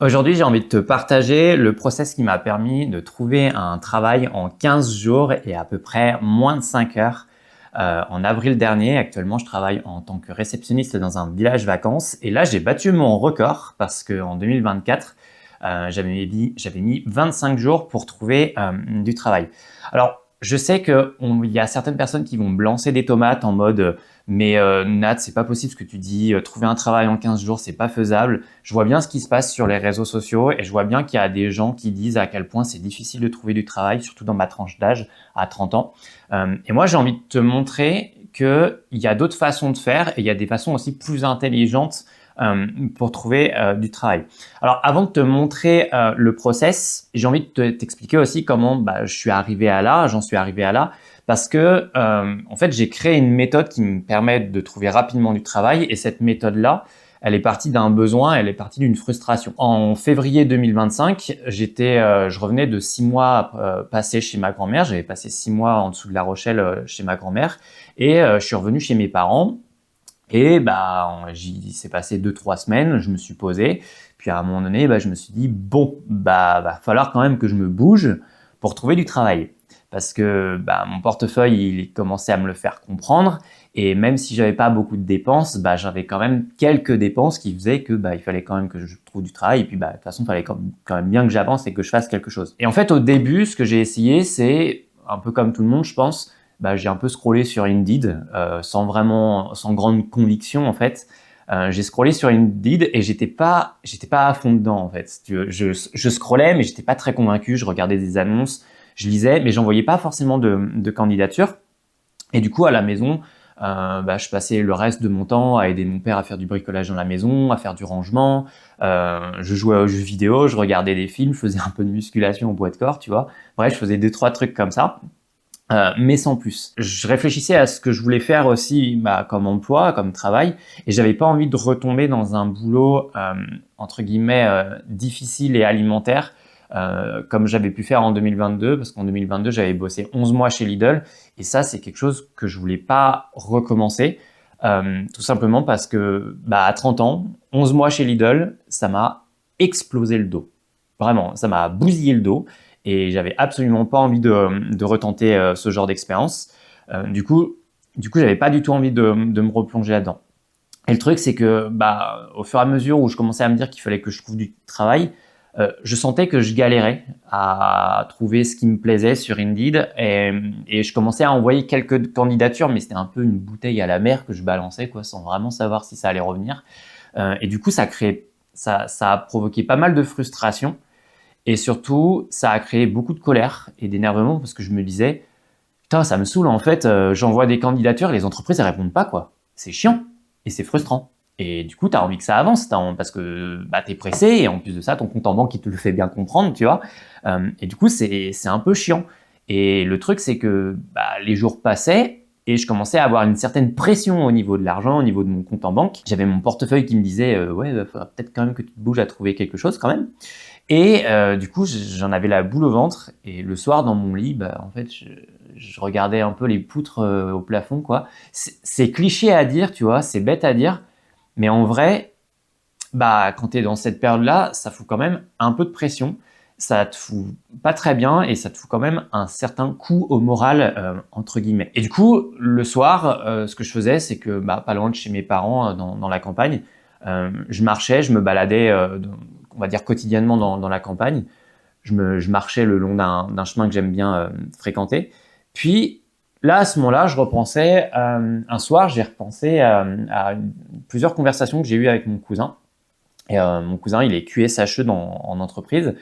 Aujourd'hui, j'ai envie de te partager le process qui m'a permis de trouver un travail en 15 jours et à peu près moins de 5 heures. En avril dernier, actuellement, je travaille en tant que réceptionniste dans un village vacances. Et là, j'ai battu mon record parce qu'en 2024, j'avais mis 25 jours pour trouver du travail. Alors, je sais qu'il y a certaines personnes qui vont me lancer des tomates en mode mais Nat, c'est pas possible ce que tu dis, trouver un travail en 15 jours, c'est pas faisable. Je vois bien ce qui se passe sur les réseaux sociaux et je vois bien qu'il y a des gens qui disent à quel point c'est difficile de trouver du travail, surtout dans ma tranche d'âge, à 30 ans. Et moi, j'ai envie de te montrer qu'il y a d'autres façons de faire et il y a des façons aussi plus intelligentes pour trouver du travail. Alors, avant de te montrer le process, j'ai envie de t'expliquer aussi comment je suis arrivé à là, j'en suis arrivé à là, parce que en fait, j'ai créé une méthode qui me permet de trouver rapidement du travail et cette méthode-là, elle est partie d'un besoin, elle est partie d'une frustration. En février 2025, je revenais de 6 mois passés chez ma grand-mère. J'avais passé 6 mois en dessous de La Rochelle chez ma grand-mère et je suis revenu chez mes parents. Et j'y s'est passé 2-3 semaines, je me suis posé, puis à un moment donné, je me suis dit bon, va falloir quand même que je me bouge pour trouver du travail, parce que mon portefeuille il commençait à me le faire comprendre, et même si j'avais pas beaucoup de dépenses, j'avais quand même quelques dépenses qui faisaient que il fallait quand même que je trouve du travail, et puis de toute façon il fallait quand même bien que j'avance et que je fasse quelque chose. Et en fait au début, ce que j'ai essayé, c'est un peu comme tout le monde, je pense j'ai un peu scrollé sur Indeed sans grande conviction en fait. J'ai scrollé sur Indeed et j'étais pas à fond dedans en fait. Si tu veux. Je scrollais mais j'étais pas très convaincu. Je regardais des annonces, je lisais mais j'en voyais pas forcément de candidatures. Et du coup à la maison, je passais le reste de mon temps à aider mon père à faire du bricolage dans la maison, à faire du rangement. Je jouais aux jeux vidéo, je regardais des films, je faisais un peu de musculation au poids de corps, tu vois. Bref, je faisais 2-3 trucs comme ça. Mais sans plus. Je réfléchissais à ce que je voulais faire aussi comme emploi, comme travail, et j'avais pas envie de retomber dans un boulot entre guillemets difficile et alimentaire comme j'avais pu faire en 2022, parce qu'en 2022 j'avais bossé 11 mois chez Lidl, et ça c'est quelque chose que je voulais pas recommencer, tout simplement parce que à 30 ans, 11 mois chez Lidl, ça m'a explosé le dos. Vraiment, ça m'a bousillé le dos et j'avais absolument pas envie de retenter ce genre d'expérience. Du coup, j'avais pas du tout envie de me replonger là-dedans. Et le truc, c'est que au fur et à mesure où je commençais à me dire qu'il fallait que je trouve du travail, je sentais que je galérais à trouver ce qui me plaisait sur Indeed et je commençais à envoyer quelques candidatures, mais c'était un peu une bouteille à la mer que je balançais, quoi, sans vraiment savoir si ça allait revenir. Et du coup, ça a provoqué pas mal de frustration. Et surtout, ça a créé beaucoup de colère et d'énervement parce que je me disais, putain, ça me saoule en fait, j'envoie des candidatures, les entreprises elles répondent pas quoi. C'est chiant et c'est frustrant. Et du coup, tu as envie que ça avance parce que tu es pressé et en plus de ça, ton compte en banque il te le fait bien comprendre, tu vois. Et du coup, c'est un peu chiant. Et le truc, c'est que les jours passaient et je commençais à avoir une certaine pression au niveau de l'argent, au niveau de mon compte en banque. J'avais mon portefeuille qui me disait, ouais, il faudra peut-être quand même que tu te bouges à trouver quelque chose quand même. Et du coup, j'en avais la boule au ventre. Et le soir, dans mon lit, en fait, je regardais un peu les poutres au plafond, quoi. C'est cliché à dire, tu vois, c'est bête à dire. Mais en vrai, quand t'es dans cette période-là, ça fout quand même un peu de pression. Ça te fout pas très bien et ça te fout quand même un certain coup au moral, entre guillemets. Et du coup, le soir, ce que je faisais, c'est que pas loin de chez mes parents, dans la campagne, je marchais, je me baladais, on va dire quotidiennement dans la campagne. Je marchais le long d'un chemin que j'aime bien fréquenter. Puis là, à ce moment-là, je repensais, un soir, j'ai repensé plusieurs conversations que j'ai eues avec mon cousin. Et mon cousin, il est QSHE en entreprise.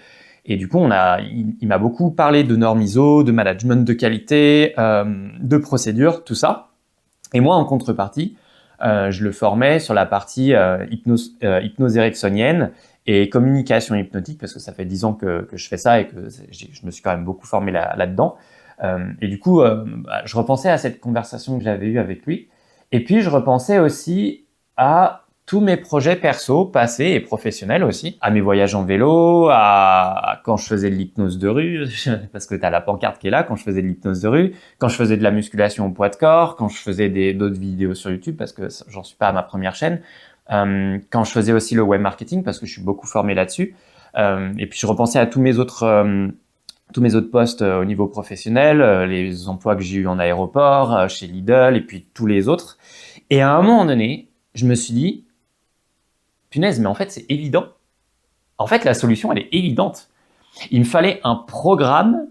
Et du coup, il m'a beaucoup parlé de normes ISO, de management de qualité, de procédures, tout ça. Et moi, en contrepartie, je le formais sur la partie hypnose ericksonienne et communication hypnotique, parce que ça fait 10 ans que je fais ça et que je me suis quand même beaucoup formé là-dedans. Et du coup, je repensais à cette conversation que j'avais eue avec lui. Et puis, je repensais aussi à tous mes projets perso, passés et professionnels aussi, à mes voyages en vélo, à quand je faisais de l'hypnose de rue, parce que t'as la pancarte qui est là, quand je faisais de l'hypnose de rue, quand je faisais de la musculation au poids de corps, quand je faisais d'autres vidéos sur YouTube, parce que j'en suis pas à ma première chaîne. quand je faisais aussi le web marketing, parce que je suis beaucoup formé là-dessus. Et puis je repensais à tous mes autres postes au niveau professionnel, les emplois que j'ai eu en aéroport, chez Lidl, et puis tous les autres. Et à un moment donné, je me suis dit, punaise, mais en fait, c'est évident. En fait, la solution, elle est évidente. Il me fallait un programme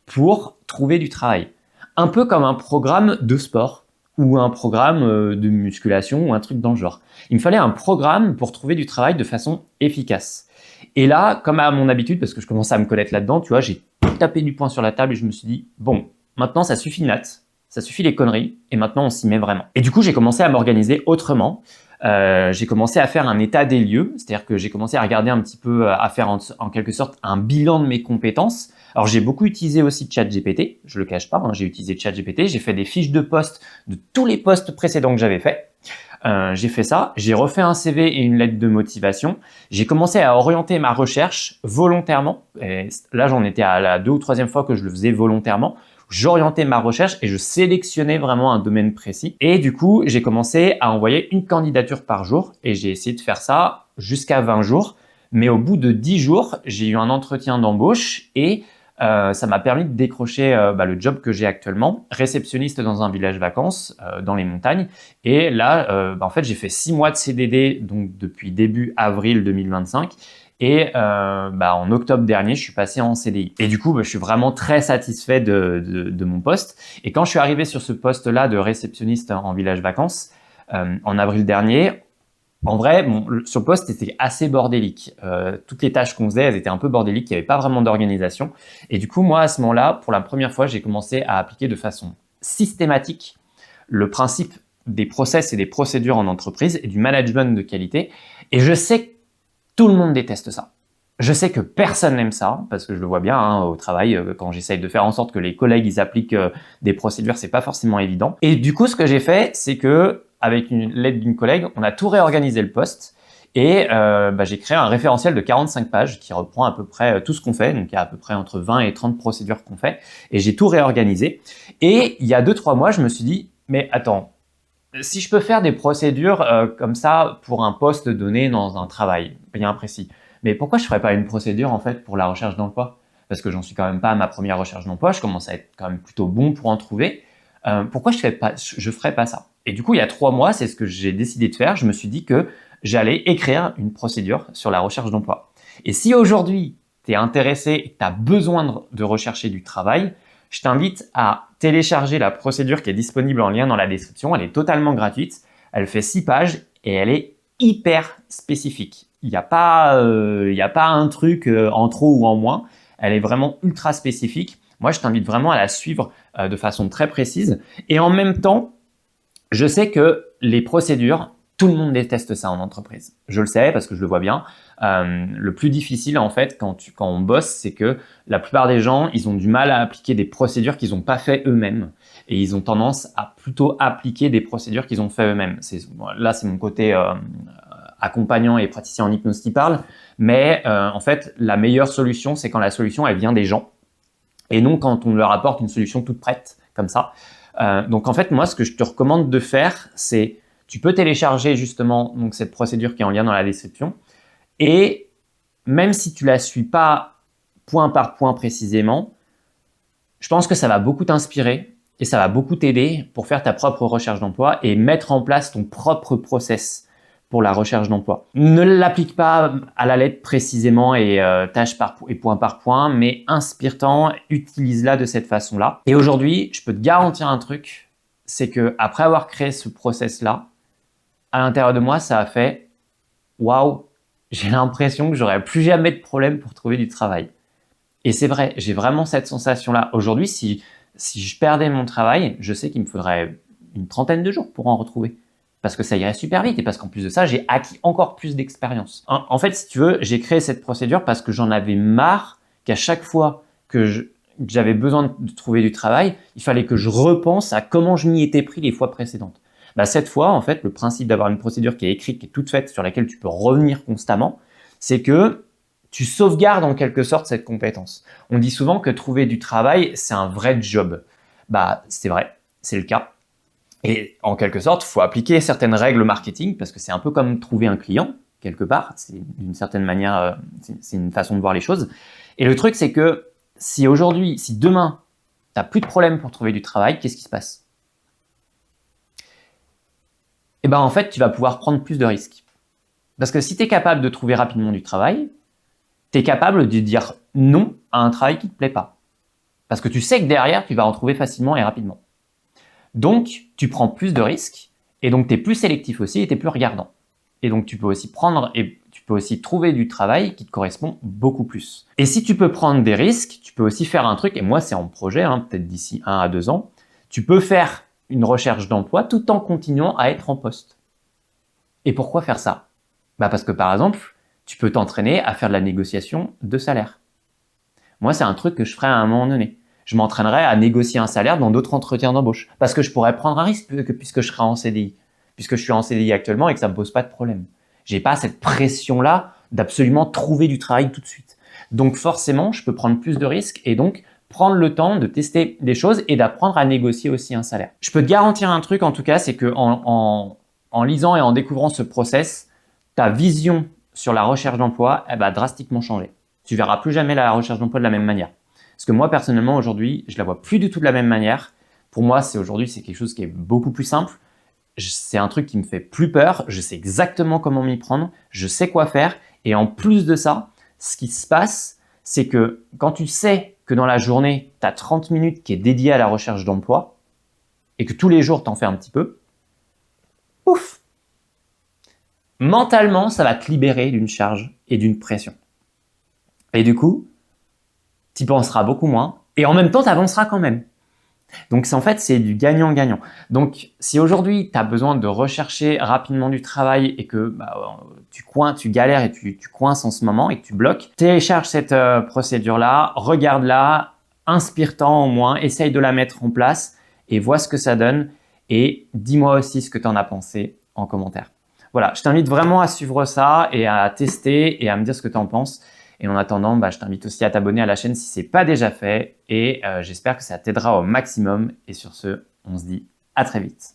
pour trouver du travail. Un peu comme un programme de sport ou un programme de musculation ou un truc dans le genre. Il me fallait un programme pour trouver du travail de façon efficace. Et là, comme à mon habitude, parce que je commençais à me connaître là-dedans, tu vois, j'ai tapé du poing sur la table et je me suis dit, bon, maintenant ça suffit Nat, ça suffit les conneries, et maintenant on s'y met vraiment. Et du coup, j'ai commencé à m'organiser autrement. J'ai commencé à faire un état des lieux, c'est-à-dire que j'ai commencé à regarder un petit peu, à faire en quelque sorte un bilan de mes compétences. Alors j'ai beaucoup utilisé aussi ChatGPT, je le cache pas, hein, j'ai utilisé ChatGPT, j'ai fait des fiches de poste de tous les postes précédents que j'avais fait. J'ai fait ça, j'ai refait un CV et une lettre de motivation. J'ai commencé à orienter ma recherche volontairement. Et là, j'en étais à la 2e ou 3e fois que je le faisais volontairement. J'orientais ma recherche et je sélectionnais vraiment un domaine précis. Et du coup, j'ai commencé à envoyer une candidature par jour et j'ai essayé de faire ça jusqu'à 20 jours. Mais au bout de 10 jours, j'ai eu un entretien d'embauche et ça m'a permis de décrocher le job que j'ai actuellement, réceptionniste dans un village vacances dans les montagnes. Et là, en fait, j'ai fait 6 mois de CDD donc depuis début avril 2025. Et en octobre dernier, je suis passé en CDI. Et du coup, je suis vraiment très satisfait de mon poste. Et quand je suis arrivé sur ce poste-là de réceptionniste en village vacances, en avril dernier, en vrai, sur le poste, c'était assez bordélique. Toutes les tâches qu'on faisait, elles étaient un peu bordéliques. Il n'y avait pas vraiment d'organisation. Et du coup, moi, à ce moment-là, pour la première fois, j'ai commencé à appliquer de façon systématique le principe des process et des procédures en entreprise et du management de qualité. Et je sais que tout le monde déteste ça. Je sais que personne n'aime ça, parce que je le vois bien au travail, quand j'essaye de faire en sorte que les collègues ils appliquent des procédures, c'est pas forcément évident. Et du coup, ce que j'ai fait, c'est que avec l'aide d'une collègue, on a tout réorganisé le poste et j'ai créé un référentiel de 45 pages qui reprend à peu près tout ce qu'on fait. Donc il y a à peu près entre 20 et 30 procédures qu'on fait et j'ai tout réorganisé. Et il y a 2-3 mois, je me suis dit, mais attends, si je peux faire des procédures comme ça pour un poste donné dans un travail bien précis, mais pourquoi je ferais pas une procédure en fait pour la recherche d'emploi? Parce que j'en suis quand même pas à ma première recherche d'emploi, je commence à être quand même plutôt bon pour en trouver. Pourquoi je ferais pas ça? Et du coup, il y a 3 mois, c'est ce que j'ai décidé de faire. Je me suis dit que j'allais écrire une procédure sur la recherche d'emploi. Et si aujourd'hui, tu es intéressé et tu as besoin de rechercher du travail, je t'invite à télécharger la procédure qui est disponible en lien dans la description. Elle est totalement gratuite. Elle fait 6 pages et elle est hyper spécifique. Il n'y a pas un truc en trop ou en moins. Elle est vraiment ultra spécifique. Moi, je t'invite vraiment à la suivre de façon très précise. Et en même temps, je sais que les procédures, tout le monde déteste ça en entreprise. Je le sais parce que je le vois bien. Le plus difficile en fait quand on bosse, c'est que la plupart des gens, ils ont du mal à appliquer des procédures qu'ils n'ont pas fait eux-mêmes et ils ont tendance à plutôt appliquer des procédures qu'ils ont fait eux-mêmes. Là, c'est mon côté accompagnant et praticien en hypnose qui parle, mais en fait, la meilleure solution, c'est quand la solution elle vient des gens et non quand on leur apporte une solution toute prête comme ça. Donc en fait, moi, ce que je te recommande de faire, c'est tu peux télécharger justement donc cette procédure qui est en lien dans la description et même si tu la suis pas point par point précisément, je pense que ça va beaucoup t'inspirer et ça va beaucoup t'aider pour faire ta propre recherche d'emploi et mettre en place ton propre process pour la recherche d'emploi. Ne l'applique pas à la lettre précisément et tâche et point par point, mais inspire-t'en, utilise-la de cette façon-là. Et aujourd'hui, je peux te garantir un truc, c'est que après avoir créé ce process-là, à l'intérieur de moi, ça a fait waouh, j'ai l'impression que j'aurais plus jamais de problème pour trouver du travail. Et c'est vrai, j'ai vraiment cette sensation-là. Aujourd'hui, si je perdais mon travail, je sais qu'il me faudrait une 30aine de jours pour en retrouver. Parce que ça irait super vite et parce qu'en plus de ça, j'ai acquis encore plus d'expérience. En fait, si tu veux, j'ai créé cette procédure parce que j'en avais marre qu'à chaque fois que j'avais besoin de trouver du travail, il fallait que je repense à comment je m'y étais pris les fois précédentes. Cette fois, en fait, le principe d'avoir une procédure qui est écrite, qui est toute faite, sur laquelle tu peux revenir constamment, c'est que tu sauvegardes en quelque sorte cette compétence. On dit souvent que trouver du travail, c'est un vrai job. C'est vrai, c'est le cas. Et en quelque sorte, il faut appliquer certaines règles marketing parce que c'est un peu comme trouver un client, quelque part. C'est d'une certaine manière, c'est une façon de voir les choses. Et le truc, c'est que si demain, tu n'as plus de problème pour trouver du travail, qu'est-ce qui se passe? Eh ben, en fait, tu vas pouvoir prendre plus de risques. Parce que si tu es capable de trouver rapidement du travail, tu es capable de dire non à un travail qui ne te plaît pas. Parce que tu sais que derrière, tu vas en trouver facilement et rapidement. Donc, tu prends plus de risques et donc tu es plus sélectif aussi et tu es plus regardant. Et donc, tu peux aussi trouver du travail qui te correspond beaucoup plus. Et si tu peux prendre des risques, tu peux aussi faire un truc, et moi c'est en projet, peut-être d'ici 1 à 2 ans, tu peux faire une recherche d'emploi tout en continuant à être en poste. Et pourquoi faire ça? Parce que par exemple, tu peux t'entraîner à faire de la négociation de salaire. Moi, c'est un truc que je ferai à un moment donné. Je m'entraînerai à négocier un salaire dans d'autres entretiens d'embauche. Parce que je pourrais prendre un risque puisque je serai en CDI. Puisque je suis en CDI actuellement et que ça ne me pose pas de problème. J'ai pas cette pression-là d'absolument trouver du travail tout de suite. Donc forcément, je peux prendre plus de risques et donc prendre le temps de tester des choses et d'apprendre à négocier aussi un salaire. Je peux te garantir un truc en tout cas, c'est que en lisant et en découvrant ce process, ta vision sur la recherche d'emploi, elle va drastiquement changer. Tu verras plus jamais la recherche d'emploi de la même manière. Parce que moi, personnellement, aujourd'hui, je la vois plus du tout de la même manière. Pour moi, aujourd'hui, c'est quelque chose qui est beaucoup plus simple. C'est un truc qui me fait plus peur. Je sais exactement comment m'y prendre. Je sais quoi faire. Et en plus de ça, ce qui se passe, c'est que quand tu sais que dans la journée, tu as 30 minutes qui est dédiée à la recherche d'emploi et que tous les jours, tu en fais un petit peu, ouf! Mentalement, ça va te libérer d'une charge et d'une pression. Et du coup, tu y penseras beaucoup moins et en même temps, tu avanceras quand même. Donc, en fait, c'est du gagnant-gagnant. Donc, si aujourd'hui, tu as besoin de rechercher rapidement du travail et que tu galères et tu coinces en ce moment et que tu bloques, télécharge cette procédure-là, regarde-la, inspire-t'en au moins, essaye de la mettre en place et vois ce que ça donne. Et dis-moi aussi ce que tu en as pensé en commentaire. Voilà, je t'invite vraiment à suivre ça et à tester et à me dire ce que tu en penses. Et en attendant, je t'invite aussi à t'abonner à la chaîne si ce n'est pas déjà fait. Et j'espère que ça t'aidera au maximum. Et sur ce, on se dit à très vite.